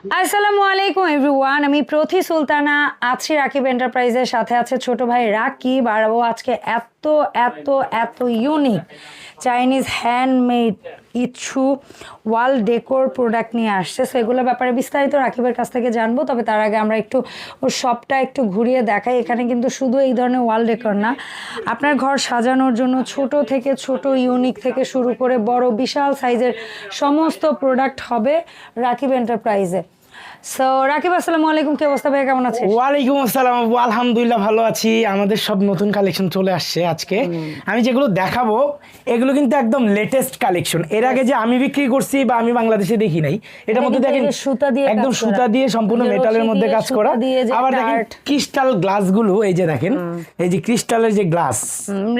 আসসালামু আলাইকুম এভরিওয়ান, আমি প্রথি সুলতানা আছি রাকিব এন্টারপ্রাইজের সাথে। আছে ছোট ভাই রাকিব, আর ও আজকে এত এত এত ইউনিক চাইনিজ হ্যান্ডমেড কিছু ওয়াল ডেকোর প্রোডাক্ট নিয়ে আসছে। সো এগুলোর ব্যাপারে বিস্তারিত রাকিবের কাছ থেকে জানবো। তবে তার আগে আমরা একটু ওর শপটা একটু ঘুরিয়ে দেখাই। এখানে কিন্তু শুধু এই ধরনের ওয়াল ডেকোর না, আপনার ঘর সাজানোর জন্য ছোট থেকে ছোট ইউনিক থেকে শুরু করে বড় বিশাল সাইজের সমস্ত প্রোডাক্ট হবে রাকিব এন্টারপ্রাইজে। সো রাকিব, আসসালামু আলাইকুম, কি অবস্থা ভাই, কেমন আছেন? ওয়ালাইকুম আসসালাম আপু, আলহামদুলিল্লাহ ভালো আছি। আমাদের সব নতুন কালেকশন চলে আসছে আজকে। আমি যেগুলো দেখাবো এগুলো কিন্তু একদম লেটেস্ট কালেকশন। এর আগে যে আমি বিক্রি করছি বা আমি বাংলাদেশে দেখি নাই, এটার মধ্যে দেখেন সুতা দিয়ে একদম সুতা দিয়ে সম্পূর্ণ মেটালের মধ্যে কাজ করা। আবার দেখেন ক্রিস্টাল গ্লাস গুলো, এই যে দেখেন এই যে ক্রিস্টালের যে গ্লাস,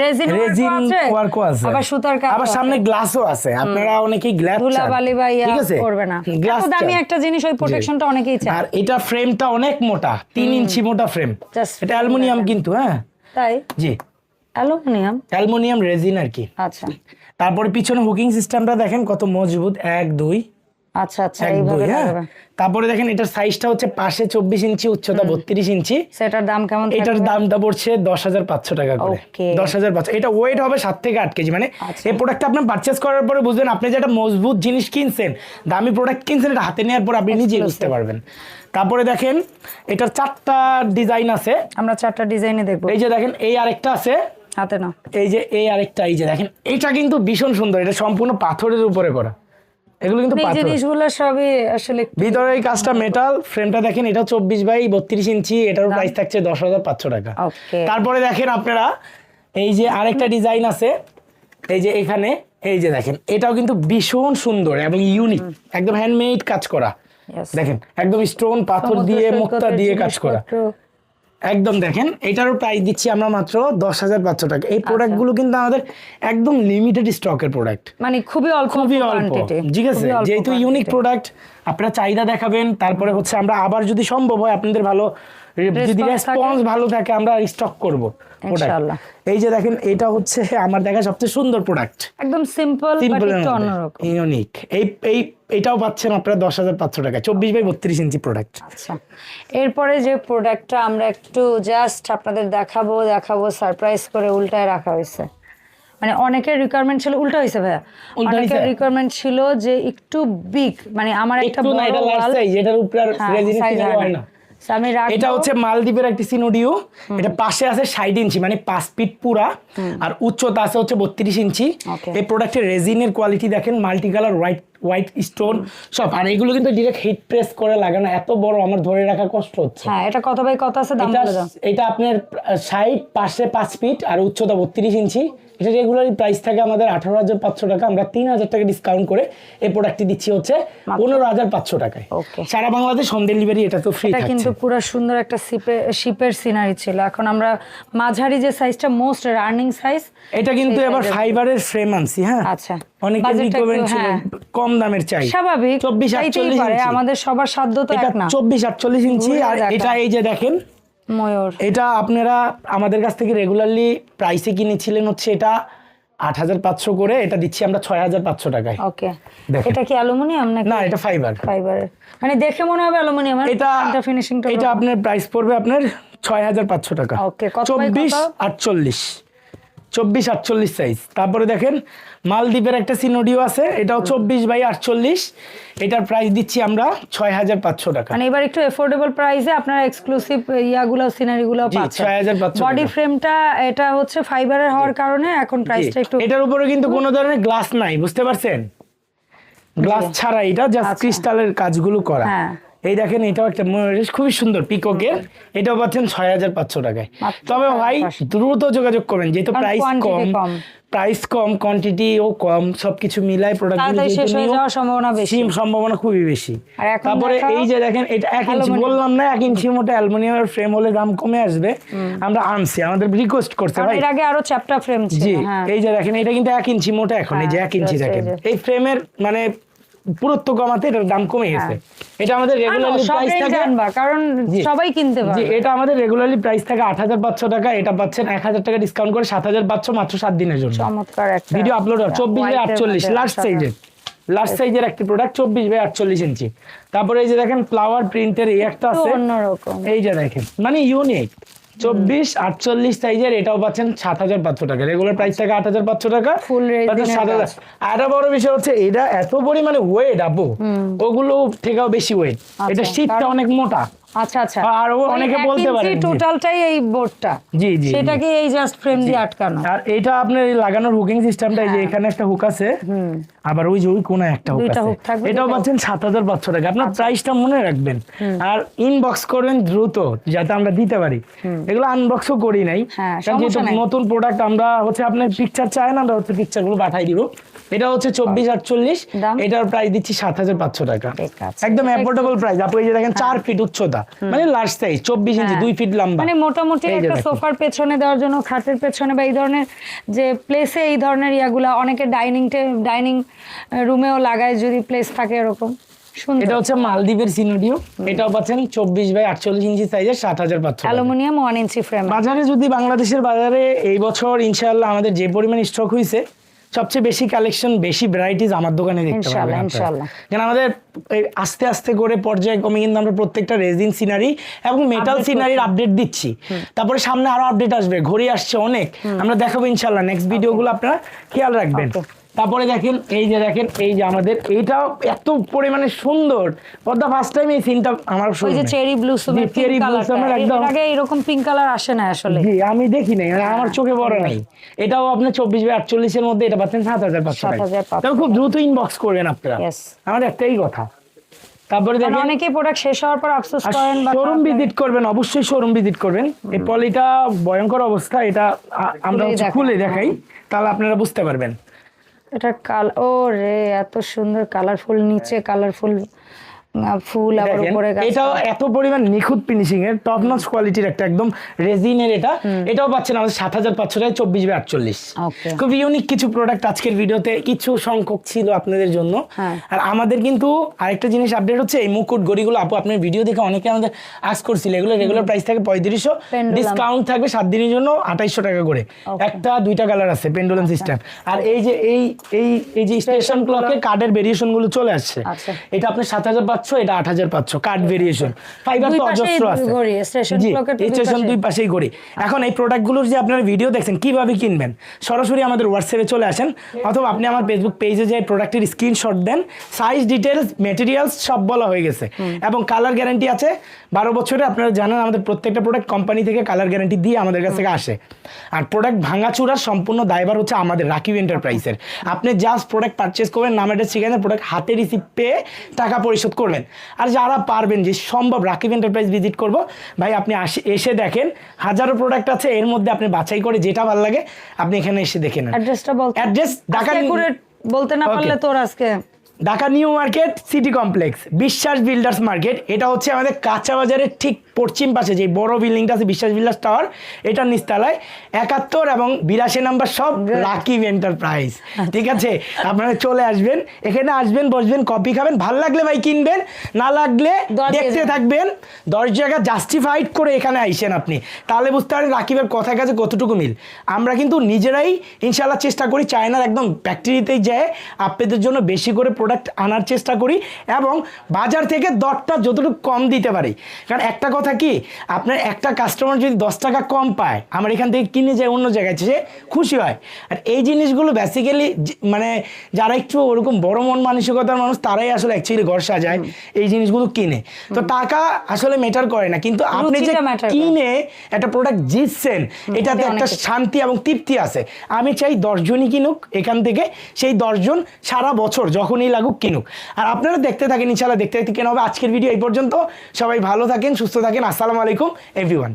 রেজিন ওয়ার্কও আছে, আবার সুতার কাজ, আবার সামনে গ্লাসও আছে। আপনারা অনেকেই গ্লাস ধুলাবালি বা ইয়া করবে না, গ্লাস দামি একটা জিনিস, ওই প্রোটেকশনটা অনেকেই চায়। আর এটা ফ্রেমটা অনেক মোটা, 3 ইঞ্চি মোটা ফ্রেম। এটা অ্যালুমিনিয়াম কিন্তু, হ্যাঁ তাই জি, অ্যালুমিনিয়াম রেজিন আর কি। আচ্ছা, তারপরে পিছনে হুকিং সিস্টেমটা দেখেন কত মজবুত, 1 2। আচ্ছা আচ্ছা, এইভাবে লাগাবে। তারপরে দেখেন এটার সাইজটা হচ্ছে পাশে 24 ইঞ্চি, উচ্চতা 32 ইঞ্চি। সেটার দাম কেমন? এটার দামটা পড়ছে 10,500 টাকা করে। 10,500। এটা ওয়েট হবে 7 থেকে 8 কেজি। মানে এই প্রোডাক্টটা আপনি পারচেজ করার পরে বুঝবেন আপনি যেটা মজবুত জিনিস কিনছেন, দামি প্রোডাক্ট কিনছেন, এটা হাতে নেওয়ার পর আপনি নিজেই বুঝতে পারবেন। তারপরে দেখেন এটার 4টা ডিজাইন আছে, আমরা 4টা ডিজাইনে দেখবো। এই যে দেখেন এই আরেকটা আছে হাতে না, এই যে এই আরেকটা, এই যে দেখেন এটা কিন্তু ভীষণ সুন্দর। এটা সম্পূর্ণ পাথরের উপরে করা, এগুলো কিন্তু এই জিনিসগুলো সবই আসলে ভিতরে এই কাজটা মেটাল। ফ্রেমটা দেখেন এটা 24 বাই 32 ইঞ্চি। এটার প্রাইস থাকছে 10,500 টাকা। তারপরে দেখেন আপনারা এই যে আরেকটা ডিজাইন আছে, এই যে এখানে এই যে দেখেন এটাও কিন্তু ভীষণ সুন্দর এবং ইউনিক, একদম হ্যান্ডমেড কাজ করা। দেখেন একদম স্টোন পাথর দিয়ে মুক্তা দিয়ে কাজ করা একদম। দেখেন এটারও প্রাইস দিচ্ছি আমরা মাত্র 10,500 টাকা। এই প্রোডাক্ট গুলো কিন্তু আমাদের একদম লিমিটেড স্টকের প্রোডাক্ট, মানে খুবই অল্প, ঠিক আছে। যেহেতু ইউনিক প্রোডাক্ট আপনারা চাহিদা দেখাবেন, তারপরে হচ্ছে আমরা আবার যদি সম্ভব হয় আপনাদের ভালো যদি রেসপন্স ভালো থাকে আমরা স্টক করব ইনশাআল্লাহ। এই যে দেখেন এটা হচ্ছে আমার দেখা সবচেয়ে সুন্দর প্রোডাক্ট, একদম সিম্পল বাট একটু অন্যরকম, ইউনিক। এই এটাও পাচ্ছেন আপনারা 10,500 টাকা, 24 বাই 32 ইঞ্চি প্রোডাক্ট। আচ্ছা, এরপরে যে প্রোডাক্টটা আমরা একটু জাস্ট আপনাদের দেখাবো সারপ্রাইজ করে উল্টায় রাখা হয়েছে। মানে অনেকের রিকোয়ারমেন্ট ছিল, উল্টা হয়েছে ভাইয়া, অনেকের রিকোয়ারমেন্ট ছিল যে একটু বিগ, মানে আমার একটা বড় ওয়াল যেটার উপরে রেজিন হয় না। এটা হচ্ছে মালদ্বীপের একটা সিনোডিও। এটা পাশে আছে 60 ইঞ্চি, মানে 5 ফিট পুরা, আর উচ্চতা আছে হচ্ছে 32 ইঞ্চি। এই প্রোডাক্টের রেজিনের কোয়ালিটি দেখেন, মাল্টি কালার হোয়াইট স্টোন সব। আর এগুলো কিন্তু ডিরেক্ট হিট প্রেস করে লাগানো, এত বড় আমার ধরে রাখা কষ্ট হচ্ছে। হ্যাঁ, এটা কত বাই কত আছে দাম বলে দাও? এটা আপনার 60 পাশে 5 ফিট আর উচ্চতা 32 ইঞ্চি। এটা রেগুলারলি প্রাইস থাকে আমাদের 18,500 টাকা। আমরা 3,000 টাকা ডিসকাউন্ট করে এই প্রোডাক্টটি দিচ্ছি হচ্ছে 15,500 টাকায়। সারা বাংলাদেশ হোম ডেলিভারি, এটা তো ফ্রি থাকছে। এটা কিন্তু পুরো সুন্দর একটা শিপের সিনারি ছিল। এখন আমরা মাঝারি যে সাইজটা মোস্ট রানিং সাইজ, এটা কিন্তু এবার ফাইবারের ফ্রেম আনছি। হ্যাঁ, আচ্ছা, অনেকের রিকোয়ারমেন্ট ছিল কম দামের চাই, স্বাভাবিক 24-48 ইঞ্চি। আমাদের সবার সাধ্য তো এক না, 24-48 ইঞ্চি। আর এটা এই যে দেখেন ময়ূর, এটা আপনারা আমাদের কাছ থেকে রেগুলারলি প্রাইসে কিনেছিলেন হচ্ছে এটা 8,500 করে, এটা দিচ্ছি আমরা 6,500 টাকায়। ওকে, এটা কি অ্যালুমিনিয়াম নাকি? না, এটা ফাইবারের, মানে দেখে মনে হবে অ্যালুমিনিয়াম। এটা ফিনিশিংটা, এটা আপনার প্রাইস পড়বে আপনার 6,500 টাকা। ওকে, কত বাই কত? 24-48 সাইজ। তারপরে দেখেন মালদ্বীপের একটা সিনোডিও আছে, এটাও 24 বাই 48। এটার প্রাইস দিচ্ছি আমরা 6,500 টাকা। মানে এবার একটু এফোর্ডেবল প্রাইসে আপনারা এক্সক্লুসিভ ইয়াগুলো সিনারিগুলো পাচ্ছেন। 6,500 বডি ফ্রেমটা এটা হচ্ছে ফাইবারের হওয়ার কারণে এখন প্রাইসটা একটু, এটার উপরে কিন্তু কোনো ধরনের গ্লাস নাই, বুঝতে পারছেন? গ্লাস ছাড়া এটা জাস্ট ক্রিস্টালের কাজগুলো করা। এই দেখেন এটাও একটা খুবই সুন্দর পিককের, এটাও পাচ্ছেন 6,500 টাকায়। তবে ভাই দ্রুত যোগাযোগ করবেন, যেহেতু প্রাইস কম কোয়ান্টিটিও কম, সবকিছু মিলাই প্রোডাক্টগুলো সম্ভাবনা খুবই বেশি। তারপরে এই যে দেখেন এটা 1 ইঞ্চি, বললাম না 1 ইঞ্চি মোটা অ্যালুমিনিয়ামের ফ্রেম হলে দাম কমে আসবে, আমরা আনছি, আমাদের রিকোয়েস্ট করছে ভাই। এর আগে আরো চ্যাপ্টা ফ্রেম ছিল। জি, এই যে দেখেন এটা কিন্তু 1 ইঞ্চি মোটা, এখন এই যে 1 ইঞ্চি দেখেন এই ফ্রেমের মানে পুরুত্ব কমাতে এটার দাম কমে গেছে। এটা আমাদের রেগুলারলি প্রাইস থাকে, কারণ সবাই কিনতে পারে। এটা আমাদের রেগুলারলি প্রাইস থাকে 8,500 টাকা। এটা পাচ্ছেন 1,000 টাকা ডিসকাউন্ট করে 7,500 মাত্র 7 দিনের জন্য। চমৎকার একটা ভিডিও আপলোড হবে 24 বাই 48 লাস্ট সাইজে। লার্জ সাইজের একটি প্রোডাক্ট 24/48 ইঞ্চি। তারপরে এই যে দেখেন ফ্লাওয়ার প্রিন্টের এই একটা আছে, অন্যরকম। এই যে দেখেন মানে ইউনিক 24/48 সাইজের, এটাও পাচ্ছেন 7,500 টাকা। রেগুলার প্রাইস থাকে 8,500 টাকা, ফুল রেজিনের 7,000। আর একটা বড় বিষয় হচ্ছে এটা এত পরিমাণে ওয়েট আপু, ওগুলো থেকেও বেশি ওয়েট, এটা শীতটা অনেক মোটা। আচ্ছা আচ্ছা, আর অনেকে বলতে পারে টোটালটাই এই বোর্ডটা, জি জি, সেটাকে এই জাস্ট ফ্রেম দিয়ে আটকানো। আর এটা আপনার এই লাগানোর হুকিং সিস্টেমটা, এই যে এখানে একটা হুক আছে, আবার ওই যে ওই কোনায় একটা হুক আছে, এটাও পাচ্ছেন 7,500 টাকা। আপনার প্রাইসটা মনে রাখবেন আর ইনবক্স করবেন দ্রুত, যাতে আমরা দিতে পারি। এগুলো আনবক্সও করি নাই, কারণ যেহেতু নতুন প্রোডাক্ট, আমরা হচ্ছে আপনার পিকচার চাই না, আমরা হচ্ছে পিকচার গুলো পাঠাই দিব। এটা হচ্ছে 24/48, এটার প্রাইস দিচ্ছি 7,500 টাকা, একদম অ্যাফোর্ডেবল প্রাইস। আপনি এই যে দেখেন 4 ফিট উচ্চতা, মানে লার্জ সাইজ, 24 ইঞ্চি, 2 ফিট লম্বা, মানে মোটামুটি একটা সোফার পেছনে দেওয়ার জন্য, খাটের পেছনে বা এই ধরনের যে প্লেসে এই ধরনের ইয়াগুলা অনেকে ডাইনিং রুমেও লাগায়, যদি প্লেস থাকে এরকম সুন্দর। এটা হচ্ছে মালদ্বীপের সিনারিও, এটাও পাচ্ছেন 24/48 ইঞ্চি সাইজের 7,500 অ্যালুমিনিয়াম 1 ইঞ্চি ফ্রেম। বাজারে যদি বাংলাদেশের বাজারে এই বছর ইনশাআল্লাহ আমাদের যে পরিমাণ স্টক হয়েছে, সবচেয়ে বেশি কালেকশন, বেশি ভ্যারাইটিস আমার দোকানে দেখতে পাবেন ইনশাআল্লাহ। কারণ আমাদের আস্তে আস্তে করে পর্যায়ক্রমে কিন্তু আমরা প্রত্যেকটা রেজিন সিনারি এবং মেটাল সিনারির আপডেট দিচ্ছি। তারপরে সামনে আরো আপডেট আসবে, ঘড়ি আসছে অনেক, আমরা দেখাবো ইনশাআল্লাহ। নেক্সট ভিডিওগুলো আপনারা খেয়াল রাখবেন। তারপরে দেখেন এই যে আমাদের এইটাও এত পরিমাণে সুন্দর, ফর দা ফার্স্ট টাইম এই সিনটা আমার ওই যে চেরি ব্লুসমের পিঙ্ক কালার, একদম আগে এরকম পিঙ্ক কালার আসে না আসলে। জি, আমি দেখি নাই, আমার চোখে পড়ে নাই। এটাও আপনি 24/48 এর মধ্যে এটা পাচ্ছেন 7,500 টাকা। তবে খুব দ্রুত ইনবক্স করবেন আপনারা, আমার একটাই কথা। তারপরে দেখেন অনেকে প্রোডাক্ট শেষ হওয়ার পর আফসোস করেন, বা শোরুম ভিজিট করবেন, অবশ্যই শোরুম ভিজিট করবেন। এই পলিটা ভয়ঙ্কর অবস্থা, এটা আমরা খুলে দেখাই, তাহলে আপনারা বুঝতে পারবেন। এটা ও রে, এত সুন্দর কালারফুল, নিচে কালারফুল ফুল, আবার উপরে গাছ। এটা এত পরিমাণ নিখুঁত ফিনিশিং এর টপ নচ কোয়ালিটির একটা একদম রেজিনের, এটাও পাচ্ছেন আমাদের 7,500 টাকায় 24/48। খুব ইউনিক কিছু প্রোডাক্ট আজকের ভিডিওতে কিছু সংখ্যক ছিল আপনাদের জন্য। আর আমাদের কিন্তু আরেকটা জিনিস আপডেট হচ্ছে, এই মুকুট গড়িগুলো আপু আপনার ভিডিও দেখে অনেকে আমাদের আস্ক করছিল, এগুলো রেগুলার প্রাইস থাকে 3500, ডিসকাউন্ট থাকবে 7 দিনের জন্য 2800 টাকা করে। একটা 2টা কালার আছে, পেন্ডুলাম সিস্টেম। আর এই যে এই যে স্টেশন ক্লকে কার্ডের ভেরিয়েশন গুলো চলে আসছে, এটা আপনি 7,500, এটা 8,500 কার্ড ভেরিয়েশন। ফাইবার তো অজস্র আছে, স্টেশন দুই পাশেই ঘড়ি। এখন এই প্রোডাক্টগুলোর যে আপনারা ভিডিও দেখছেন, কিভাবে কিনবেন, সরাসরি আমাদের হোয়াটসঅ্যাপে চলে আসেন, অথবা আপনি আমার ফেসবুক পেজে যে প্রোডাক্টের স্ক্রিনশট দেন, সাইজ ডিটেলস মেটেরিয়ালস সব বলা হয়ে গেছে, এবং কালার গ্যারান্টি আছে 12 বছরে। আপনারা জানেন আমাদের প্রত্যেকটা প্রোডাক্ট কোম্পানি থেকে কালার গ্যারান্টি দিয়ে আমাদের কাছ থেকে আসে। আর প্রোডাক্ট ভাঙাচুরার সম্পূর্ণ দায়ভার হচ্ছে আমাদের, রাকিব এন্টারপ্রাইজের। আপনি জাস্ট প্রোডাক্ট পারচেজ করবেন, নাম অ্যাড্রেস ঠিকানা, প্রোডাক্ট হাতে রিসিভ পেয়ে টাকা পরিশোধ করবেন। আর যারা পারবেন, যে সম্ভব রাকিব এন্টারপ্রাইজ ভিজিট করব, ভাই আপনি এসে দেখেন, হাজারো প্রোডাক্ট আছে, এর মধ্যে আপনি বাছাই করে যেটা ভালো লাগে আপনি এখানে এসে দেখে নেন। অ্যাড্রেস ঢাকা, বলতে না পারলে তোর আজকে Dhaka new market city complex, বিশ্বাস বিল্ডার্স মার্কেট। এটা হচ্ছে আমাদের কাঁচা বাজারের ঠিক পশ্চিম পাশে যে বড় বিল্ডিংটা আছে, বিশ্বাস বিল্ডার্স টাওয়ার, এটার নিচতলায় 71 এবং 82 নাম্বার সব রাকিব এন্টারপ্রাইজ। ঠিক আছে, আপনারা চলে আসবেন, এখানে আসবেন, বসবেন, কফি খাবেন, ভাল লাগলে ভাই কিনবেন, না লাগলে দেখতে থাকবেন। 10 জায়গা জাস্টিফাইড করে এখানে আইসেন আপনি, তাহলে বুঝতে পারেন রাকিবের কথার কাছে কতটুকু মিল। আমরা কিন্তু নিজেরাই ইনশাল্লাহ চেষ্টা করি, চায়নার একদম ফ্যাক্টরিতেই যায় আপনাদের জন্য বেশি করে প্রোডাক্ট আনার চেষ্টা করি, এবং বাজার থেকে দরটা যতটুকু কম দিতে পারি। কারণ একটা কথা কি, আপনার একটা কাস্টমার যদি 10 টাকা কম পায়, আমার এখান থেকে কিনে যায় অন্য জায়গায়, সে খুশি হয়। আর এই জিনিসগুলো বেসিক্যালি মানে যারা একটু ওরকম বড় মন মানসিকতার মানুষ, তারাই আসলে অ্যাকচুয়ালি ঘর সাজায়, এই জিনিসগুলো কিনে। তো টাকা আসলে ম্যাটার করে না, কিন্তু আপনি যে কিনে একটা প্রোডাক্ট জিতছেন, এটাতে একটা শান্তি এবং তৃপ্তি আছে। আমি চাই 10 জনই কিনুক এখান থেকে, সেই 10 জন সারা বছর যখনই লাগুক কিনুক। আর আপনারা দেখতে থাকেন, ইনশাআল্লাহ দেখতে দেখতে কেনা হবে। আজকের ভিডিও এই পর্যন্ত, সবাই ভালো থাকেন, সুস্থ থাকেন। আসসালামু আলাইকুম এভরিওয়ান।